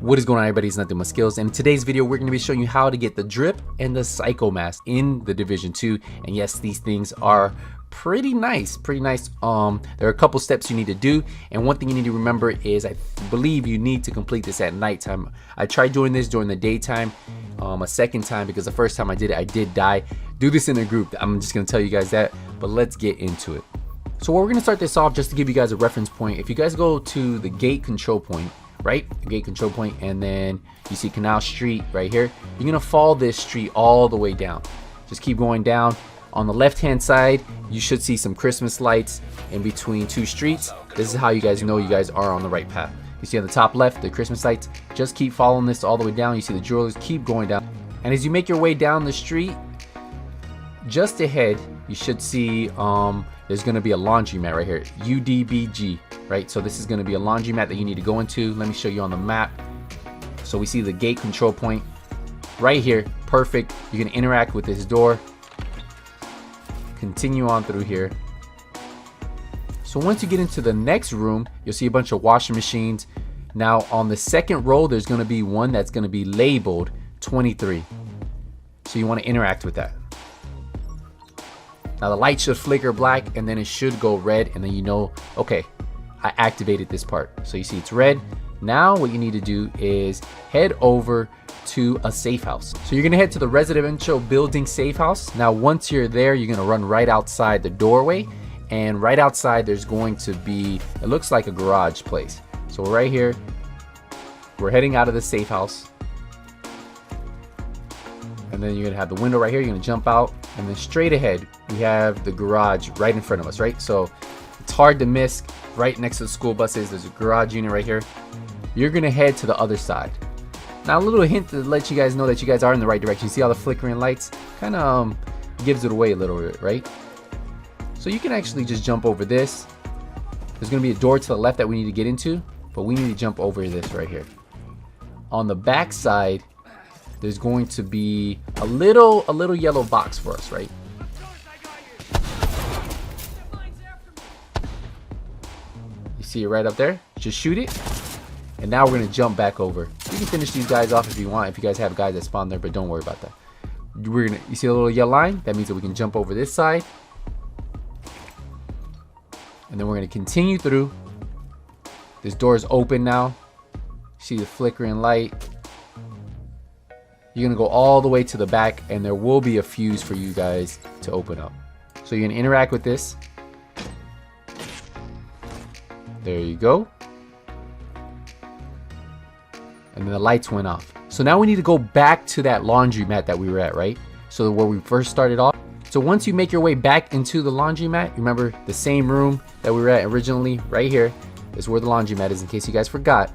What is going on, everybody? It's Nothing But Skills, and in today's video we're going to be showing you how to get the drip and the psycho mask in the Division 2. And yes, these things are pretty nice. There are a couple steps you need to do, and one thing you need to remember is I believe you need to complete this at nighttime. I tried doing this during the daytime a second time because the first time I did it I did die. Do this in a group. I'm just going to tell you guys that, but let's get into it. So we're going to start this off just to give you guys a reference point. If you guys go to the gate control point, right, the gate control point, and then you see Canal Street right here, you're gonna follow this street all the way down. Just keep going down. On the left hand side you should see some Christmas lights in between two streets. This is how you guys know you guys are on the right path. You see on the top left the Christmas lights. Just keep following this all the way down. You see the jewelers. Keep going down, and as you make your way down the street, just ahead you should see there's gonna be a laundromat right here, UDBG. Right, so this is going to be a laundromat that you need to go into. Let me show you on the map. So we see the gate control point right here. Perfect. You can interact with this door. Continue on through here. So once you get into the next room, you'll see a bunch of washing machines. Now on the second row there's going to be one that's going to be labeled 23. So you want to interact with that. Now the light should flicker black and then it should go red, and then you know, okay, I activated this part. So you see it's red. Now what you need to do is head over to a safe house. So you're gonna head to the residential building safe house. Now once you're there, you're gonna run right outside the doorway, and right outside there's going to be, it looks like a garage place. So right here, we're heading out of the safe house, and then you're gonna have the window right here. You're gonna jump out, and then straight ahead we have the garage right in front of us, right? So it's hard to miss. Right next to the school buses there's a garage unit right here. You're gonna head to the other side. Now a little hint to let you guys know that you guys are in the right direction. You see all the flickering lights? Kind of gives it away a little bit, right? So you can actually just jump over this. There's gonna be a door to the left that we need to get into, but we need to jump over this right here. On the back side there's going to be a little yellow box for us, right? See it right up there. Just shoot it, and now we're gonna jump back over. You can finish these guys off if you want, if you guys have guys that spawn there, but don't worry about that. You see a little yellow line? That means that we can jump over this side, and then we're gonna continue through. This door is open now. See the flickering light. You're gonna go all the way to the back, and there will be a fuse for you guys to open up. So you're gonna interact with this. There you go. And then the lights went off. So now we need to go back to that laundromat that we were at, right? So where we first started off. So once you make your way back into the laundromat, remember the same room that we were at originally, right here is where the laundromat is, in case you guys forgot.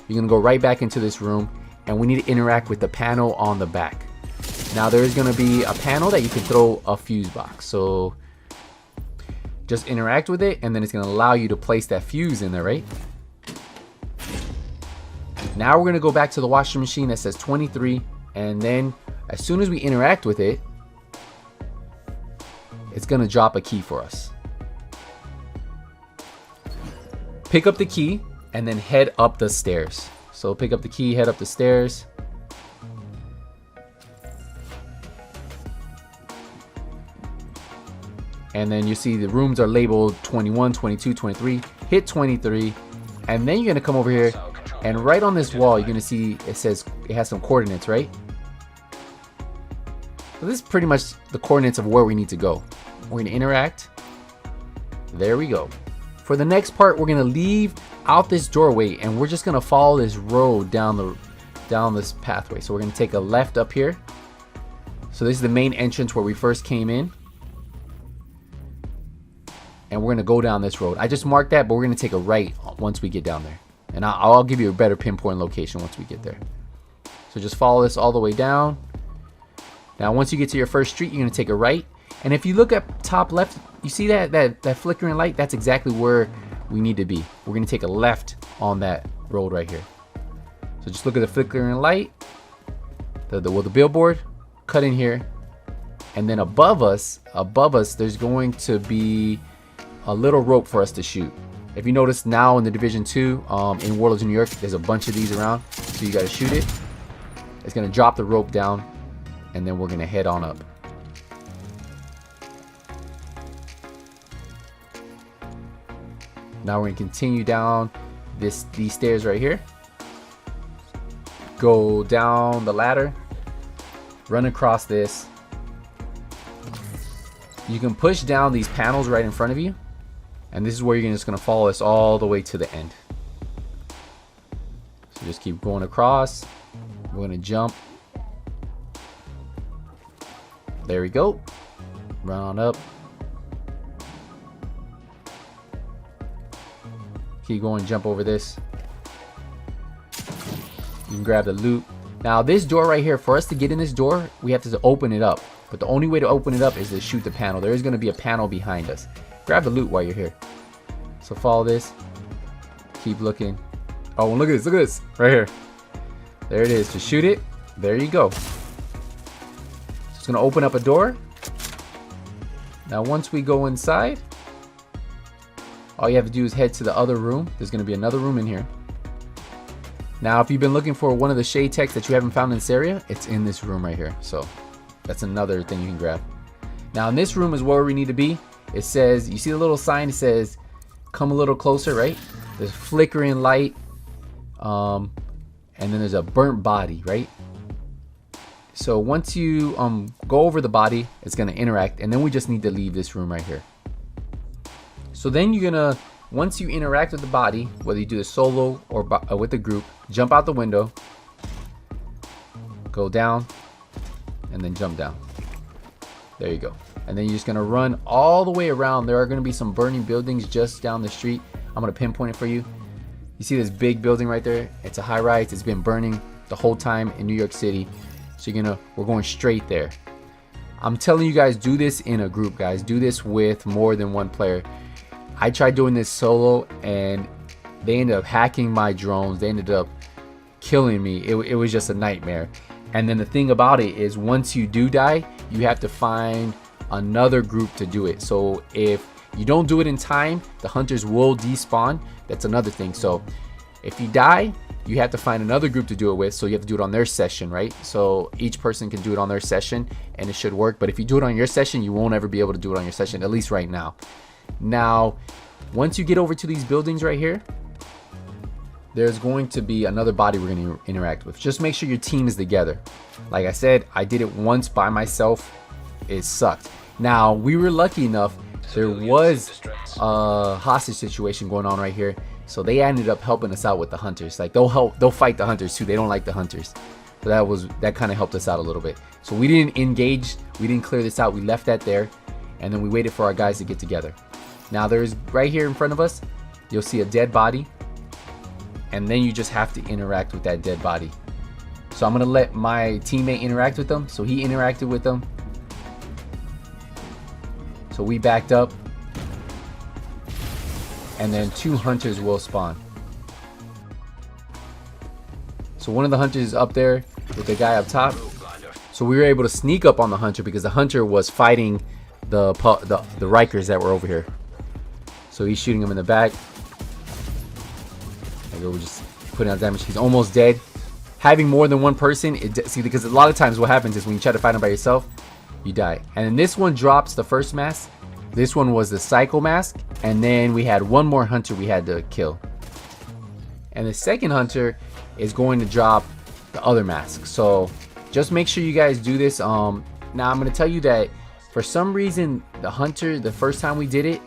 You're gonna go right back into this room, and we need to interact with the panel on the back. Now there is gonna be a panel that you can throw a fuse box. So just interact with it, and then it's gonna allow you to place that fuse in there, right? Now we're gonna go back to the washing machine that says 23, and then as soon as we interact with it, it's gonna drop a key for us. Pick up the key and then head up the stairs. So pick up the key, head up the stairs. And then you see the rooms are labeled 21, 22, 23. Hit 23, and then you're gonna come over here, and right on this wall you're gonna see it says it has some coordinates, right? So this is pretty much the coordinates of where we need to go. We're gonna interact. There we go. For the next part, we're gonna leave out this doorway, and we're just gonna follow this road down this pathway. So we're gonna take a left up here. So this is the main entrance where we first came in. And we're gonna go down this road. I just marked that, but we're gonna take a right once we get down there, and I'll give you a better pinpoint location once we get there. So just follow this all the way down. Now once you get to your first street, you're gonna take a right, and if you look up top left, you see that flickering light? That's exactly where we need to be. We're gonna take a left on that road right here. So just look at the flickering light, the billboard, cut in here, and then above us there's going to be a little rope for us to shoot. If you notice now in the Division 2, in Warlords of New York, there's a bunch of these around. So you gotta shoot it. It's gonna drop the rope down, and then we're gonna head on up. Now we're gonna continue down these stairs right here. Go down the ladder, run across this. You can push down these panels right in front of you, and this is where you're just gonna follow us all the way to the end. So just keep going across. We're gonna jump. There we go. Run on up. Keep going, jump over this. You can grab the loot. Now this door right here, for us to get in this door, we have to open it up. But the only way to open it up is to shoot the panel. There is going to be a panel behind us. Grab the loot while you're here. So follow this. Keep looking. Oh, look at this. Look at this. Right here. There it is. Just shoot it. There you go. It's going to open up a door. Now once we go inside, all you have to do is head to the other room. There's going to be another room in here. Now if you've been looking for one of the shade techs that you haven't found in this area, it's in this room right here. So that's another thing you can grab. Now in this room is where we need to be. It says, you see the little sign, it says come a little closer, right? There's flickering light, and then there's a burnt body, right? So once you go over the body, it's gonna interact, and then we just need to leave this room right here. So then you're gonna, once you interact with the body, whether you do it solo or with a group, jump out the window, go down, and then jump down. There you go. And then you're just gonna run all the way around. There are gonna be some burning buildings just down the street. I'm gonna pinpoint it for you. You see this big building right there? It's a high rise. It's been burning the whole time in New York City. So we're going straight there. I'm telling you guys, do this in a group, guys. Do this with more than one player. I tried doing this solo and they ended up hacking my drones. They ended up killing me. It was just a nightmare. And then the thing about it is, once you do die, you have to find another group to do it. So if you don't do it in time, the hunters will despawn. That's another thing. So if you die, you have to find another group to do it with. So you have to do it on their session, right? So each person can do it on their session and it should work. But if you do it on your session, you won't ever be able to do it on your session, at least right now. Now, once you get over to these buildings right here, there's going to be another body we're going to interact with. Just make sure your team is together. Like I said, I did it once by myself. It sucked. Now, we were lucky enough. There was a hostage situation going on right here. So they ended up helping us out with the hunters. Like they'll fight the hunters too. They don't like the hunters. So that kind of helped us out a little bit. So we didn't engage. We didn't clear this out. We left that there. And then we waited for our guys to get together. Now there's right here in front of us, you'll see a dead body. And then you just have to interact with that dead body. So I'm gonna let my teammate interact with them. So he interacted with them. So we backed up. And then 2 hunters will spawn. So one of the hunters is up there with the guy up top. So we were able to sneak up on the hunter because the hunter was fighting the Rikers that were over here. So he's shooting him in the back. We're just putting out damage. He's almost dead. Having more than one person, see, because a lot of times what happens is when you try to fight him by yourself, you die. And then this one drops the first mask. This one was the Psycho mask. And then we had one more hunter we had to kill. And the second hunter is going to drop the other mask. So just make sure you guys do this. Now I'm going to tell you that for some reason, the hunter, the first time we did it,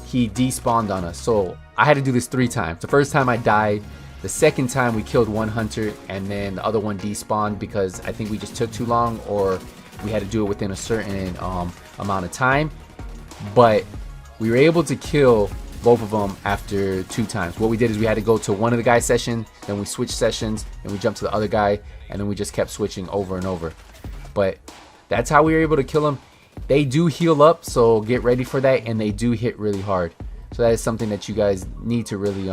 he despawned on us. So I had to do this 3 times. The first time I died. The second time we killed one hunter and then the other one despawned because I think we just took too long or we had to do it within a certain amount of time. But we were able to kill both of them after 2 times. What we did is we had to go to one of the guy's session, then we switched sessions, and we jumped to the other guy, and then we just kept switching over and over. But that's how we were able to kill them. They do heal up, so get ready for that, and they do hit really hard. So that is something that you guys need to really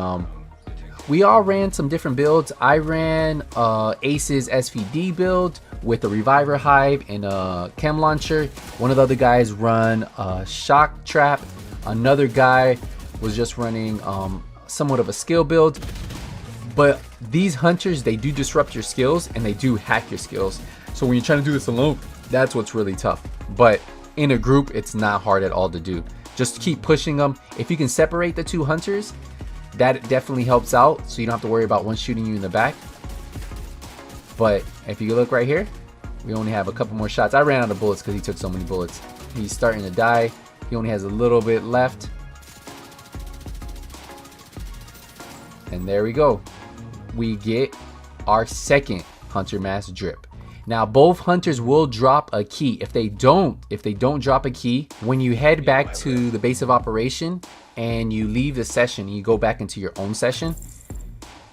we all ran some different builds. I ran Ace's SVD build with a Reviver Hive and a Chem Launcher. One of the other guys run a Shock Trap. Another guy was just running somewhat of a skill build. But these hunters, they do disrupt your skills and they do hack your skills. So when you're trying to do this alone, that's what's really tough. But in a group, it's not hard at all to do. Just keep pushing them. If you can separate the two hunters, that definitely helps out, so you don't have to worry about one shooting you in the back. But if you look right here, we only have a couple more shots. I ran out of bullets because he took so many bullets. He's starting to die. He only has a little bit left. And there we go. We get our second hunter mask drip. Now both hunters will drop a key. If they don't drop a key, when you head back to the base of operation and you leave the session and you go back into your own session,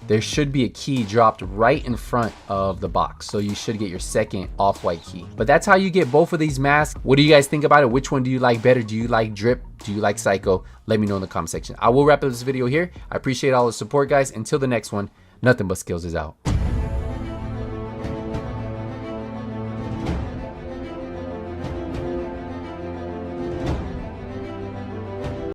there should be a key dropped right in front of the box. So you should get your second off-white key. But that's how you get both of these masks. What do you guys think about it? Which one do you like better? Do you like drip? Do you like psycho? Let me know in the comment section. I will wrap up this video here. I appreciate all the support, guys. Until the next one, nothing but skills is out.